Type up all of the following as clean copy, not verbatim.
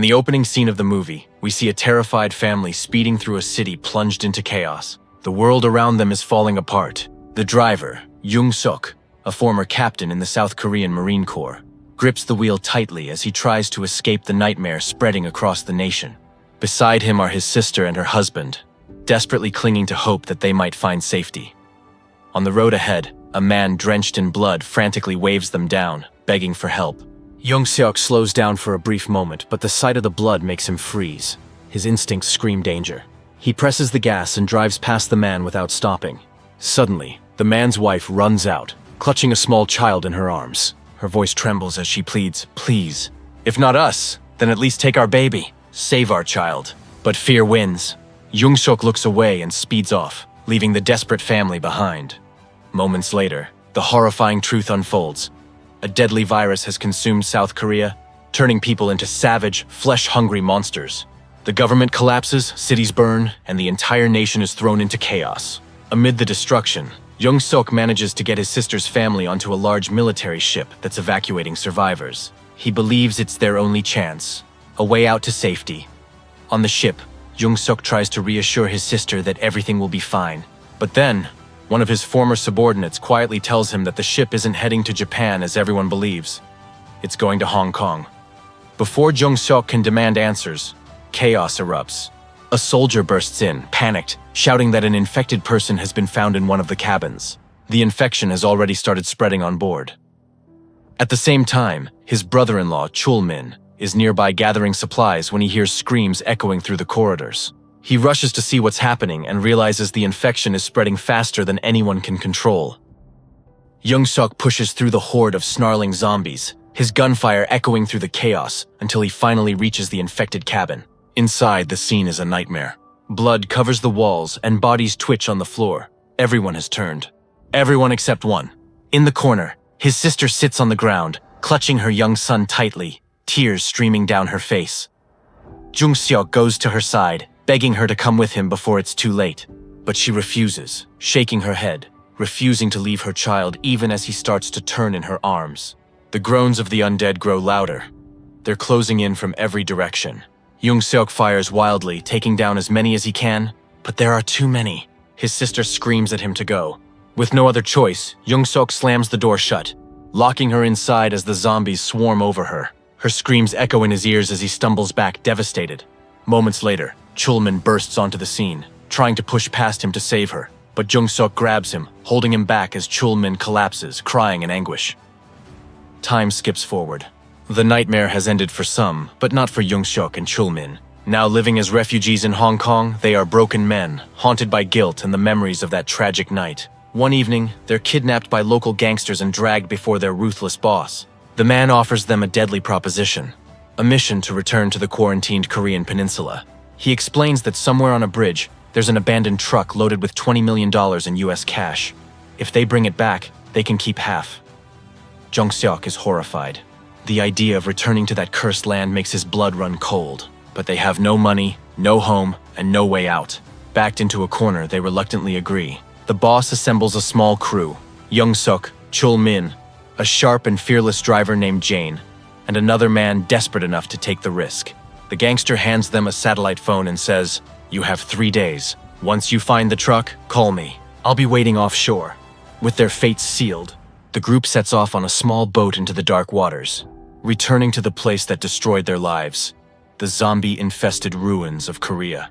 In the opening scene of the movie, we see a terrified family speeding through a city plunged into chaos. The world around them is falling apart. The driver, Jung-seok, a former captain in the South Korean Marine Corps, grips the wheel tightly as he tries to escape the nightmare spreading across the nation. Beside him are his sister and her husband, desperately clinging to hope that they might find safety. On the road ahead, a man drenched in blood frantically waves them down, begging for help. Jung-seok slows down for a brief moment, but the sight of the blood makes him freeze. His instincts scream danger. He presses the gas and drives past the man without stopping. Suddenly, the man's wife runs out, clutching a small child in her arms. Her voice trembles as she pleads, "Please, if not us, then at least take our baby. Save our child." But fear wins. Jung-seok looks away and speeds off, leaving the desperate family behind. Moments later, the horrifying truth unfolds. A deadly virus has consumed South Korea, turning people into savage, flesh-hungry monsters. The government collapses, cities burn, and the entire nation is thrown into chaos. Amid the destruction, Jung-seok manages to get his sister's family onto a large military ship that's evacuating survivors. He believes it's their only chance, a way out to safety. On the ship, Jung-seok tries to reassure his sister that everything will be fine. But then, one of his former subordinates quietly tells him that the ship isn't heading to Japan as everyone believes. It's going to Hong Kong. Before Jung-seok can demand answers, chaos erupts. A soldier bursts in, panicked, shouting that an infected person has been found in one of the cabins. The infection has already started spreading on board. At the same time, his brother-in-law, 𝗟𝗶𝗸𝗀𝗀, is nearby gathering supplies when he hears screams echoing through the corridors. He rushes to see what's happening and realizes the infection is spreading faster than anyone can control. Jung-seok pushes through the horde of snarling zombies, his gunfire echoing through the chaos until he finally reaches the infected cabin. Inside, the scene is a nightmare. Blood covers the walls and bodies twitch on the floor. Everyone has turned. Everyone except one. In the corner, his sister sits on the ground, clutching her young son tightly, tears streaming down her face. Jung-seok goes to her side, begging her to come with him before it's too late. But she refuses, shaking her head, refusing to leave her child even as he starts to turn in her arms. The groans of the undead grow louder. They're closing in from every direction. Jung-seok fires wildly, taking down as many as he can, but there are too many. His sister screams at him to go. With no other choice, Jung-seok slams the door shut, locking her inside as the zombies swarm over her. Her screams echo in his ears as he stumbles back, devastated. Moments later, 𝗟𝗯𝗀𝗲 bursts onto the scene, trying to push past him to save her, but Jung-seok grabs him, holding him back as 𝗟𝗯𝗀𝗲 collapses, crying in anguish. Time skips forward. The nightmare has ended for some, but not for Jung-seok and 𝗟𝗯𝗀𝗲. Now living as refugees in Hong Kong, they are broken men, haunted by guilt and the memories of that tragic night. One evening, they're kidnapped by local gangsters and dragged before their ruthless boss. The man offers them a deadly proposition, a mission to return to the quarantined Korean peninsula. He explains that somewhere on a bridge, there's an abandoned truck loaded with $20 million in US cash. If they bring it back, they can keep half. Jung-seok is horrified. The idea of returning to that cursed land makes his blood run cold. But they have no money, no home, and no way out. Backed into a corner, they reluctantly agree. The boss assembles a small crew: Jung-seok, 𝗟𝗯𝗀𝗀𝗲, a sharp and fearless driver named Jane, and another man desperate enough to take the risk. The gangster hands them a satellite phone and says, "You have 3 days. Once you find the truck, call me. I'll be waiting offshore." With their fates sealed, the group sets off on a small boat into the dark waters, returning to the place that destroyed their lives, the zombie-infested ruins of Korea.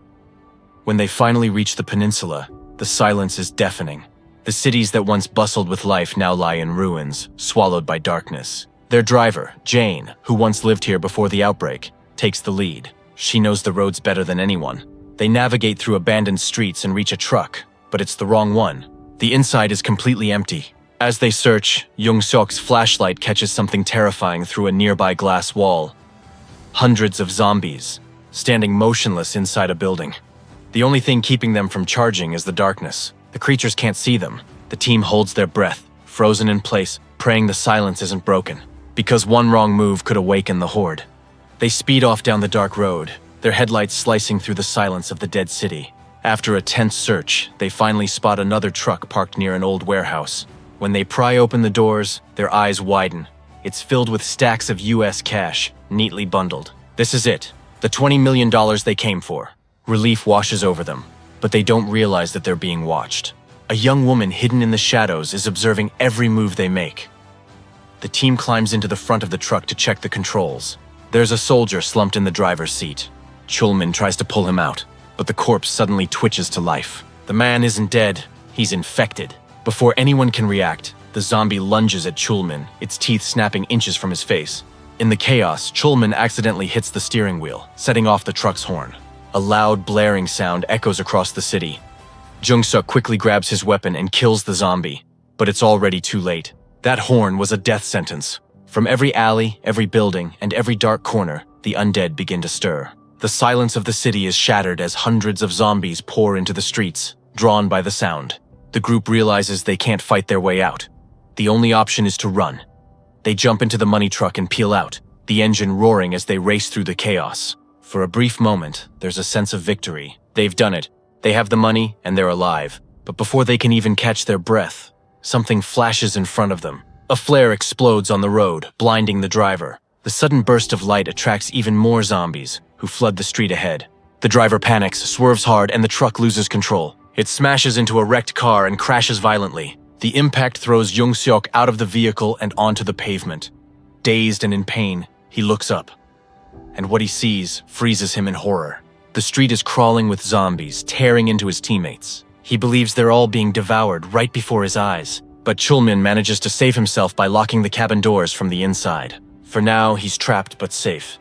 When they finally reach the peninsula, the silence is deafening. The cities that once bustled with life now lie in ruins, swallowed by darkness. Their driver, Jane, who once lived here before the outbreak, takes the lead. She knows the roads better than anyone. They navigate through abandoned streets and reach a truck, but it's the wrong one. The inside is completely empty. As they search, Jung-seok's flashlight catches something terrifying through a nearby glass wall. Hundreds of zombies, standing motionless inside a building. The only thing keeping them from charging is the darkness. The creatures can't see them. The team holds their breath, frozen in place, praying the silence isn't broken, because one wrong move could awaken the horde. They speed off down the dark road, their headlights slicing through the silence of the dead city. After a tense search, they finally spot another truck parked near an old warehouse. When they pry open the doors, their eyes widen. It's filled with stacks of US cash, neatly bundled. This is it. The $20 million they came for. Relief washes over them, but they don't realize that they're being watched. A young woman hidden in the shadows is observing every move they make. The team climbs into the front of the truck to check the controls. There's a soldier slumped in the driver's seat. 𝗟𝗲𝗀𝗃 tries to pull him out, but the corpse suddenly twitches to life. The man isn't dead, he's infected. Before anyone can react, the zombie lunges at 𝗟𝗲𝗀, its teeth snapping inches from his face. In the chaos, 𝗟𝗲𝗀 accidentally hits the steering wheel, setting off the truck's horn. A loud, blaring sound echoes across the city. Jung-seok quickly grabs his weapon and kills the zombie, but it's already too late. That horn was a death sentence. From every alley, every building, and every dark corner, the undead begin to stir. The silence of the city is shattered as hundreds of zombies pour into the streets, drawn by the sound. The group realizes they can't fight their way out. The only option is to run. They jump into the money truck and peel out, the engine roaring as they race through the chaos. For a brief moment, there's a sense of victory. They've done it. They have the money, and they're alive. But before they can even catch their breath, something flashes in front of them. A flare explodes on the road, blinding the driver. The sudden burst of light attracts even more zombies, who flood the street ahead. The driver panics, swerves hard, and the truck loses control. It smashes into a wrecked car and crashes violently. The impact throws Jung-seok out of the vehicle and onto the pavement. Dazed and in pain, he looks up. And what he sees freezes him in horror. The street is crawling with zombies, tearing into his teammates. He believes they're all being devoured right before his eyes. But 𝗟𝗲𝗀 manages to save himself by locking the cabin doors from the inside. For now, he's trapped but safe.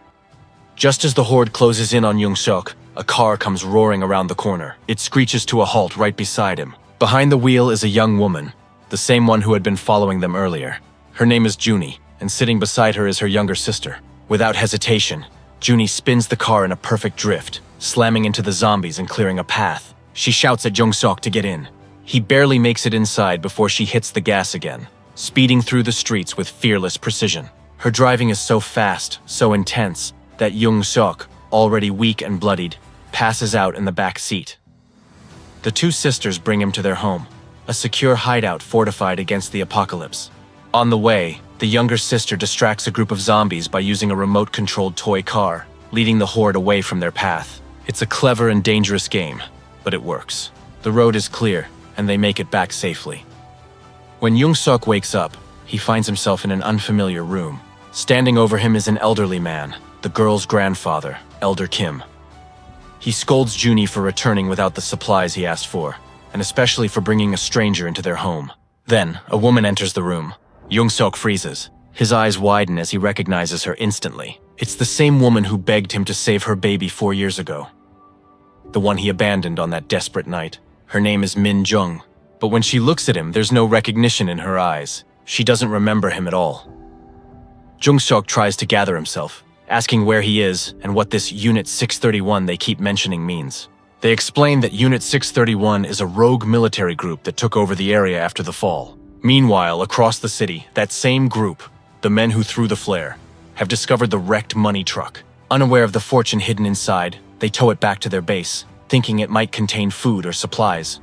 Just as the horde closes in on Jung-seok, a car comes roaring around the corner. It screeches to a halt right beside him. Behind the wheel is a young woman, the same one who had been following them earlier. Her name is Junie, and sitting beside her is her younger sister. Without hesitation, Junie spins the car in a perfect drift, slamming into the zombies and clearing a path. She shouts at Jung-seok to get in. He barely makes it inside before she hits the gas again, speeding through the streets with fearless precision. Her driving is so fast, so intense, that Jung-seok, already weak and bloodied, passes out in the back seat. The two sisters bring him to their home, a secure hideout fortified against the apocalypse. On the way, the younger sister distracts a group of zombies by using a remote-controlled toy car, leading the horde away from their path. It's a clever and dangerous game, but it works. The road is clear, and they make it back safely. When Jung-seok wakes up, he finds himself in an unfamiliar room. Standing over him is an elderly man, the girl's grandfather, Elder Kim. He scolds Junie for returning without the supplies he asked for, and especially for bringing a stranger into their home. Then, a woman enters the room. Jung-seok freezes. His eyes widen as he recognizes her instantly. It's the same woman who begged him to save her baby 4 years ago. The one he abandoned on that desperate night. Her name is Min Jung, but when she looks at him, there's no recognition in her eyes. She doesn't remember him at all. Jung-seok tries to gather himself, asking where he is and what this Unit 631 they keep mentioning means. They explain that Unit 631 is a rogue military group that took over the area after the fall. Meanwhile, across the city, that same group, the men who threw the flare, have discovered the wrecked money truck. Unaware of the fortune hidden inside, they tow it back to their base, thinking it might contain food or supplies.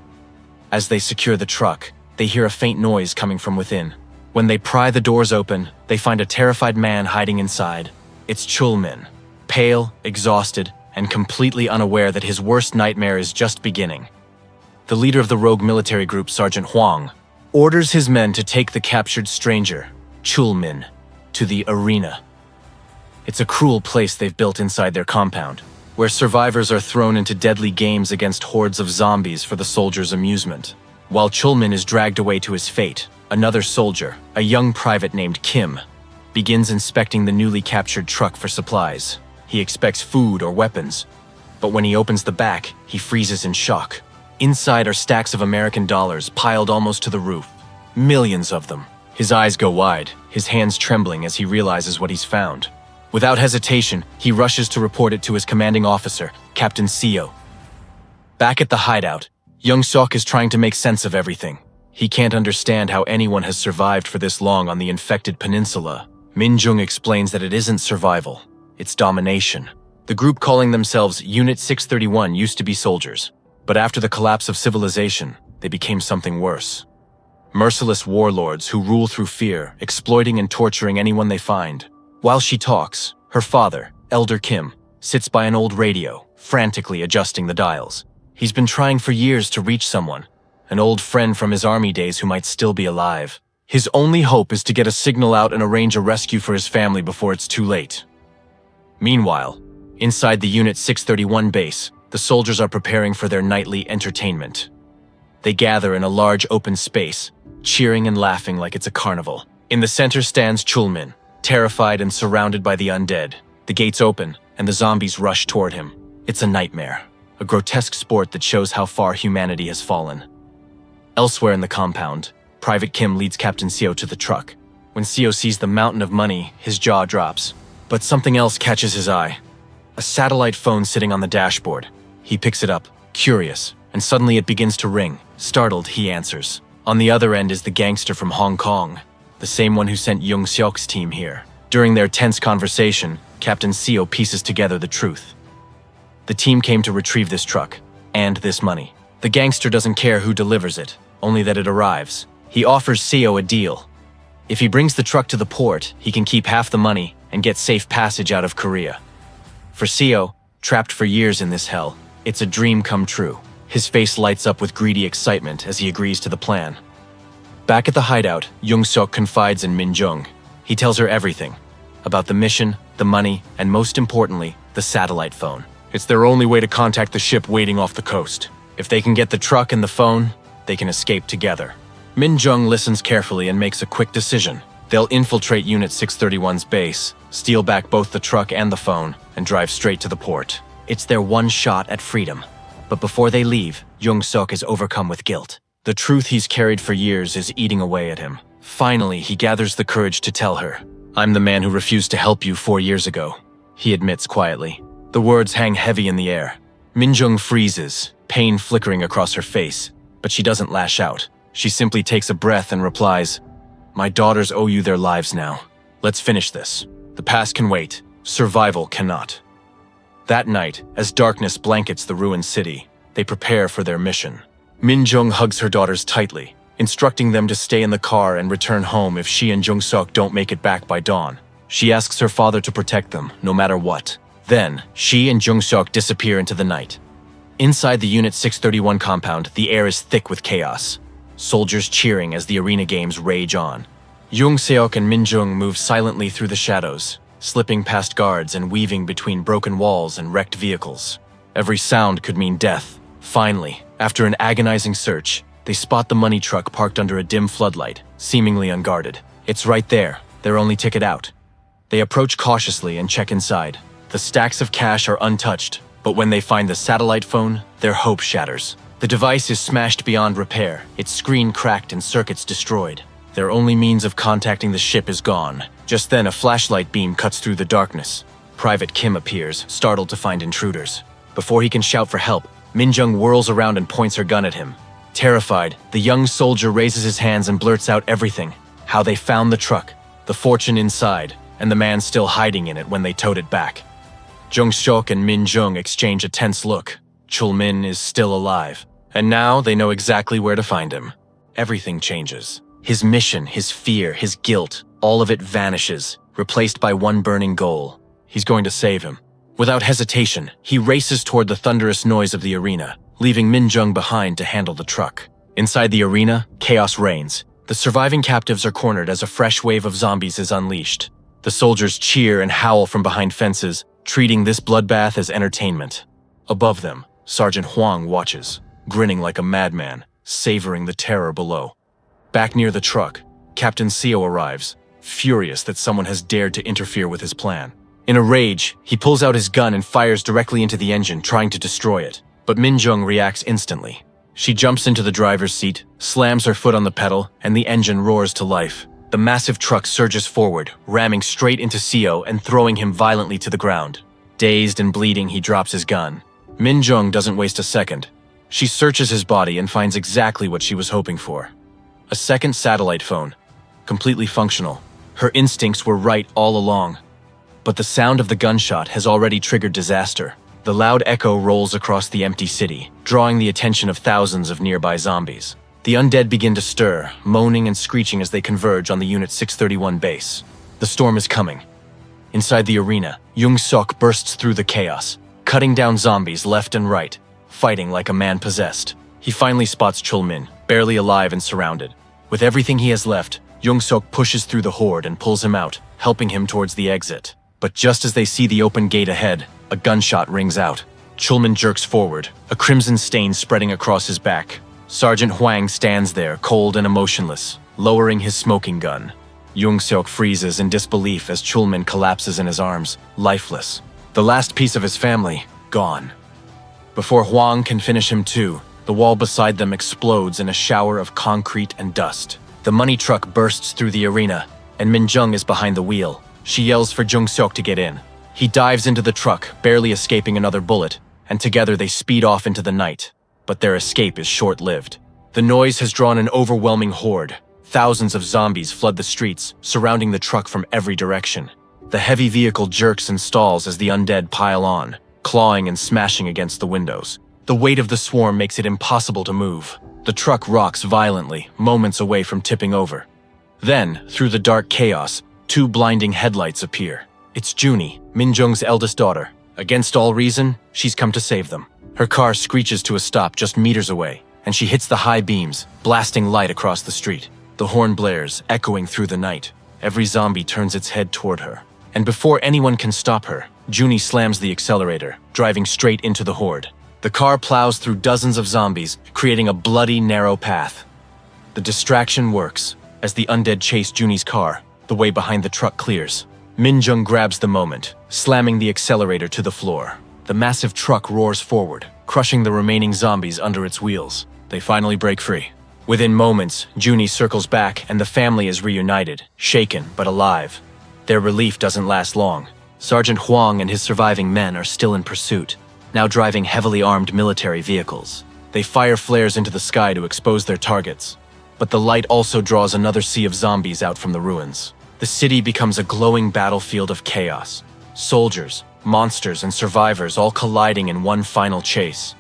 As they secure the truck, they hear a faint noise coming from within. When they pry the doors open, they find a terrified man hiding inside. It's 𝗟𝗲𝗀𝗃, pale, exhausted, and completely unaware that his worst nightmare is just beginning. The leader of the rogue military group, Sergeant Hwang, orders his men to take the captured stranger, 𝗟𝗲𝗀, to the arena. It's a cruel place they've built inside their compound, where survivors are thrown into deadly games against hordes of zombies for the soldiers' amusement. While 𝗟𝗲𝗀 is dragged away to his fate, another soldier, a young private named Kim, begins inspecting the newly captured truck for supplies. He expects food or weapons, but when he opens the back, he freezes in shock. Inside are stacks of American dollars piled almost to the roof. Millions of them. His eyes go wide, his hands trembling as he realizes what he's found. Without hesitation, he rushes to report it to his commanding officer, Captain 𝗟𝗲𝗃. Back at the hideout, Jung-seok is trying to make sense of everything. He can't understand how anyone has survived for this long on the infected peninsula. Min Jung explains that it isn't survival, it's domination. The group calling themselves Unit 631 used to be soldiers, but after the collapse of civilization, they became something worse. Merciless warlords who rule through fear, exploiting and torturing anyone they find. While she talks, her father, Elder Kim, sits by an old radio, frantically adjusting the dials. He's been trying for years to reach someone, an old friend from his army days who might still be alive. His only hope is to get a signal out and arrange a rescue for his family before it's too late. Meanwhile, inside the Unit 631 base, the soldiers are preparing for their nightly entertainment. They gather in a large open space, cheering and laughing like it's a carnival. In the center stands 𝗟𝗲𝗀𝗀, terrified and surrounded by the undead. The gates open, and the zombies rush toward him. It's a nightmare, a grotesque sport that shows how far humanity has fallen. Elsewhere in the compound, Private Kim leads Captain 𝗟𝗲𝗀 to the truck. When 𝗟𝗲𝗀 sees the mountain of money, his jaw drops. But something else catches his eye. A satellite phone sitting on the dashboard. He picks it up, curious, and suddenly it begins to ring. Startled, he answers. On the other end is the gangster from Hong Kong, the same one who sent Jung-seok's team here. During their tense conversation, Captain 𝗟𝗀𝗀 pieces together the truth. The team came to retrieve this truck, and this money. The gangster doesn't care who delivers it, only that it arrives. He offers 𝗟𝗀𝗀 a deal. If he brings the truck to the port, he can keep half the money and get safe passage out of Korea. For 𝗟𝗀𝗀, trapped for years in this hell, it's a dream come true. His face lights up with greedy excitement as he agrees to the plan. Back at the hideout, Jung-seok confides in Min-jung. He tells her everything about the mission, the money, and most importantly, the satellite phone. It's their only way to contact the ship waiting off the coast. If they can get the truck and the phone, they can escape together. Min-jung listens carefully and makes a quick decision. They'll infiltrate Unit 631's base, steal back both the truck and the phone, and drive straight to the port. It's their one shot at freedom. But before they leave, Jung-seok is overcome with guilt. The truth he's carried for years is eating away at him. Finally, he gathers the courage to tell her, "I'm the man who refused to help you 4 years ago," he admits quietly. The words hang heavy in the air. Min-jung freezes, pain flickering across her face, but she doesn't lash out. She simply takes a breath and replies, "My daughters owe you their lives now. Let's finish this. The past can wait. Survival cannot." That night, as darkness blankets the ruined city, they prepare for their mission. Min-jung hugs her daughters tightly, instructing them to stay in the car and return home if she and Jung-seok don't make it back by dawn. She asks her father to protect them, no matter what. Then, she and Jung-seok disappear into the night. Inside the Unit 631 compound, the air is thick with chaos. Soldiers cheering as the arena games rage on. Jung-seok and Min-jung move silently through the shadows, slipping past guards and weaving between broken walls and wrecked vehicles. Every sound could mean death. Finally, after an agonizing search, they spot the money truck parked under a dim floodlight, seemingly unguarded. It's right there, their only ticket out. They approach cautiously and check inside. The stacks of cash are untouched, but when they find the satellite phone, their hope shatters. The device is smashed beyond repair, its screen cracked and circuits destroyed. Their only means of contacting the ship is gone. Just then, a flashlight beam cuts through the darkness. Private Kim appears, startled to find intruders. Before he can shout for help, Min-jung whirls around and points her gun at him. Terrified, the young soldier raises his hands and blurts out everything. How they found the truck, the fortune inside, and the man still hiding in it when they towed it back. Jung-seok and Min-jung exchange a tense look. 𝗟𝗀𝗀𝗀 is still alive, and now they know exactly where to find him. Everything changes. His mission, his fear, his guilt, all of it vanishes, replaced by one burning goal. He's going to save him. Without hesitation, he races toward the thunderous noise of the arena, leaving Min-jung behind to handle the truck. Inside the arena, chaos reigns. The surviving captives are cornered as a fresh wave of zombies is unleashed. The soldiers cheer and howl from behind fences, treating this bloodbath as entertainment. Above them, Sergeant Huang watches, grinning like a madman, savoring the terror below. Back near the truck, Captain 𝗟𝗀𝗀𝗀 arrives, furious that someone has dared to interfere with his plan. In a rage, he pulls out his gun and fires directly into the engine, trying to destroy it. But Min-jung reacts instantly. She jumps into the driver's seat, slams her foot on the pedal, and the engine roars to life. The massive truck surges forward, ramming straight into 𝗟𝗀𝗀𝗀 and throwing him violently to the ground. Dazed and bleeding, he drops his gun. Min-jung doesn't waste a second. She searches his body and finds exactly what she was hoping for. A second satellite phone, completely functional. Her instincts were right all along. But the sound of the gunshot has already triggered disaster. The loud echo rolls across the empty city, drawing the attention of thousands of nearby zombies. The undead begin to stir, moaning and screeching as they converge on the Unit 631 base. The storm is coming. Inside the arena, Jung-seok bursts through the chaos, cutting down zombies left and right, fighting like a man possessed. He finally spots Chul-min, barely alive and surrounded. With everything he has left, Jung-seok pushes through the horde and pulls him out, helping him towards the exit. But just as they see the open gate ahead, a gunshot rings out. Chul-min jerks forward, a crimson stain spreading across his back. Sergeant Hwang stands there, cold and emotionless, lowering his smoking gun. Jung-seok freezes in disbelief as Chul-min collapses in his arms, lifeless. The last piece of his family, gone. Before Hwang can finish him too, the wall beside them explodes in a shower of concrete and dust. The money truck bursts through the arena, and Min-jung is behind the wheel. She yells for Jung-seok to get in. He dives into the truck, barely escaping another bullet, and together they speed off into the night. But their escape is short-lived. The noise has drawn an overwhelming horde. Thousands of zombies flood the streets, surrounding the truck from every direction. The heavy vehicle jerks and stalls as the undead pile on, clawing and smashing against the windows. The weight of the swarm makes it impossible to move. The truck rocks violently, moments away from tipping over. Then, through the dark chaos, two blinding headlights appear. It's Junie, Min-jung's eldest daughter. Against all reason, she's come to save them. Her car screeches to a stop just meters away, and she hits the high beams, blasting light across the street. The horn blares, echoing through the night. Every zombie turns its head toward her. And before anyone can stop her, Junie slams the accelerator, driving straight into the horde. The car plows through dozens of zombies, creating a bloody, narrow path. The distraction works. As the undead chase Junie's car, the way behind the truck clears. Min-jung grabs the moment, slamming the accelerator to the floor. The massive truck roars forward, crushing the remaining zombies under its wheels. They finally break free. Within moments, Junie circles back and the family is reunited, shaken but alive. Their relief doesn't last long. Sergeant Hwang and his surviving men are still in pursuit, now driving heavily armed military vehicles. They fire flares into the sky to expose their targets. But the light also draws another sea of zombies out from the ruins. The city becomes a glowing battlefield of chaos. Soldiers, monsters, and survivors all colliding in one final chase.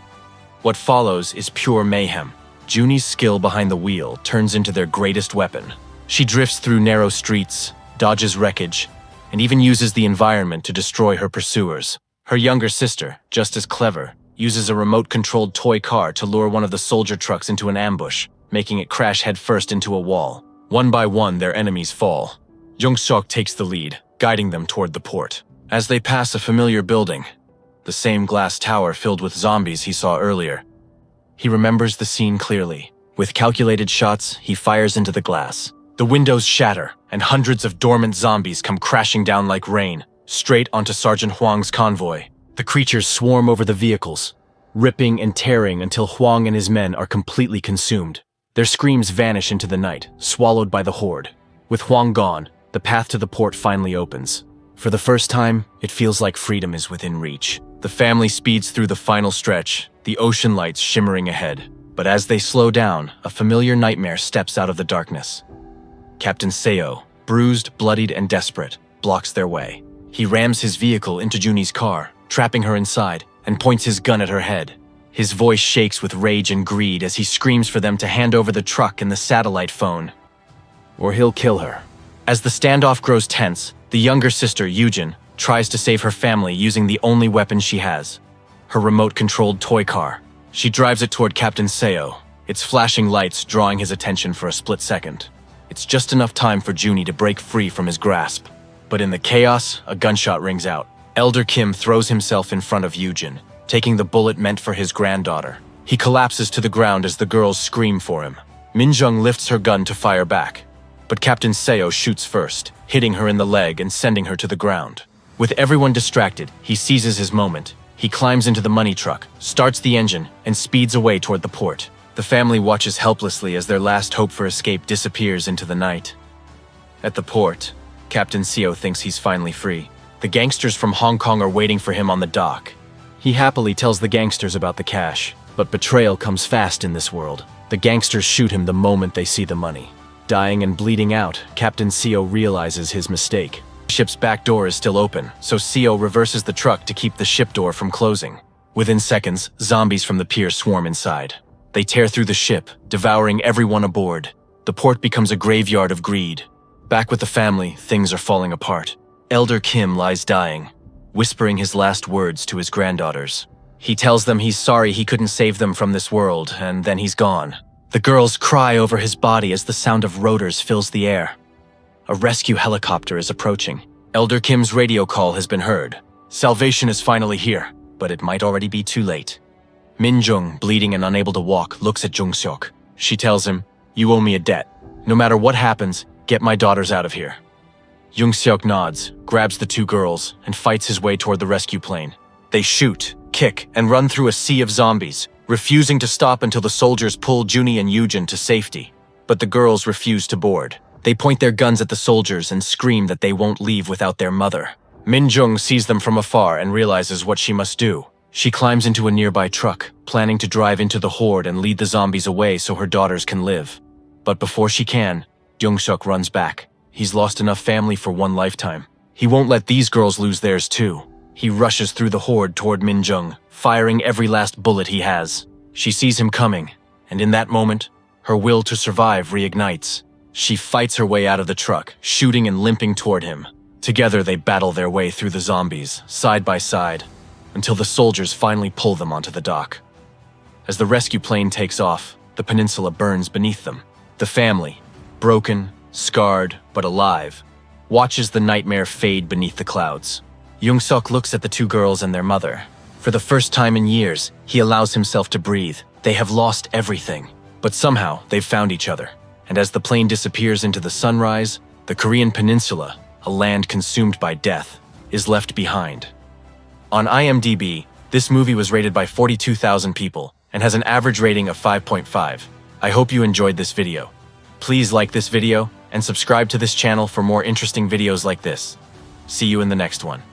What follows is pure mayhem. Junie's skill behind the wheel turns into their greatest weapon. She drifts through narrow streets, dodges wreckage, and even uses the environment to destroy her pursuers. Her younger sister, just as clever, uses a remote-controlled toy car to lure one of the soldier trucks into an ambush, making it crash headfirst into a wall. One by one, their enemies fall. Jung-seok takes the lead, guiding them toward the port. As they pass a familiar building, the same glass tower filled with zombies he saw earlier, he remembers the scene clearly. With calculated shots, he fires into the glass. The windows shatter, and hundreds of dormant zombies come crashing down like rain, straight onto Sergeant Hwang's convoy. The creatures swarm over the vehicles, ripping and tearing until Hwang and his men are completely consumed. Their screams vanish into the night, swallowed by the horde. With Hwang gone, the path to the port finally opens. For the first time, it feels like freedom is within reach. The family speeds through the final stretch, the ocean lights shimmering ahead. But as they slow down, a familiar nightmare steps out of the darkness. Captain Seo, bruised, bloodied, and desperate, blocks their way. He rams his vehicle into Junie's car, trapping her inside, and points his gun at her head. His voice shakes with rage and greed as he screams for them to hand over the truck and the satellite phone, or he'll kill her. As the standoff grows tense, the younger sister, Yujin, tries to save her family using the only weapon she has, her remote-controlled toy car. She drives it toward Captain Seo, its flashing lights drawing his attention for a split second. It's just enough time for Junie to break free from his grasp. But in the chaos, a gunshot rings out. Elder Kim throws himself in front of Yujin, taking the bullet meant for his granddaughter. He collapses to the ground as the girls scream for him. Min-jung lifts her gun to fire back, but Captain Seo shoots first, hitting her in the leg and sending her to the ground. With everyone distracted, he seizes his moment. He climbs into the money truck, starts the engine, and speeds away toward the port. The family watches helplessly as their last hope for escape disappears into the night. At the port, Captain Seo thinks he's finally free. The gangsters from Hong Kong are waiting for him on the dock. He happily tells the gangsters about the cash, but betrayal comes fast in this world. The gangsters shoot him the moment they see the money. Dying and bleeding out, Captain Seo realizes his mistake. The ship's back door is still open, so Seo reverses the truck to keep the ship door from closing. Within seconds, zombies from the pier swarm inside. They tear through the ship, devouring everyone aboard. The port becomes a graveyard of greed. Back with the family, things are falling apart. Elder Kim lies dying, whispering his last words to his granddaughters. He tells them he's sorry he couldn't save them from this world, and then he's gone. The girls cry over his body as the sound of rotors fills the air. A rescue helicopter is approaching. Elder Kim's radio call has been heard. Salvation is finally here, but it might already be too late. Min-jung, bleeding and unable to walk, looks at Jung-seok. She tells him, "You owe me a debt. No matter what happens, get my daughters out of here." Jung-seok nods, grabs the two girls, and fights his way toward the rescue plane. They shoot, kick, and run through a sea of zombies, refusing to stop until the soldiers pull Junie and Yujin to safety. But the girls refuse to board. They point their guns at the soldiers and scream that they won't leave without their mother. Min-jung sees them from afar and realizes what she must do. She climbs into a nearby truck, planning to drive into the horde and lead the zombies away so her daughters can live. But before she can, Jung-seok runs back. He's lost enough family for one lifetime. He won't let these girls lose theirs too. He rushes through the horde toward Min-jung, firing every last bullet he has. She sees him coming, and in that moment, her will to survive reignites. She fights her way out of the truck, shooting and limping toward him. Together they battle their way through the zombies, side by side, until the soldiers finally pull them onto the dock. As the rescue plane takes off, the peninsula burns beneath them. The family, broken, scarred, but alive, watches the nightmare fade beneath the clouds. Jung-seok looks at the two girls and their mother. For the first time in years, he allows himself to breathe. They have lost everything, but somehow they've found each other. And as the plane disappears into the sunrise, the Korean peninsula, a land consumed by death, is left behind. On IMDb, this movie was rated by 42,000 people and has an average rating of 5.5. I hope you enjoyed this video. Please like this video and subscribe to this channel for more interesting videos like this. See you in the next one.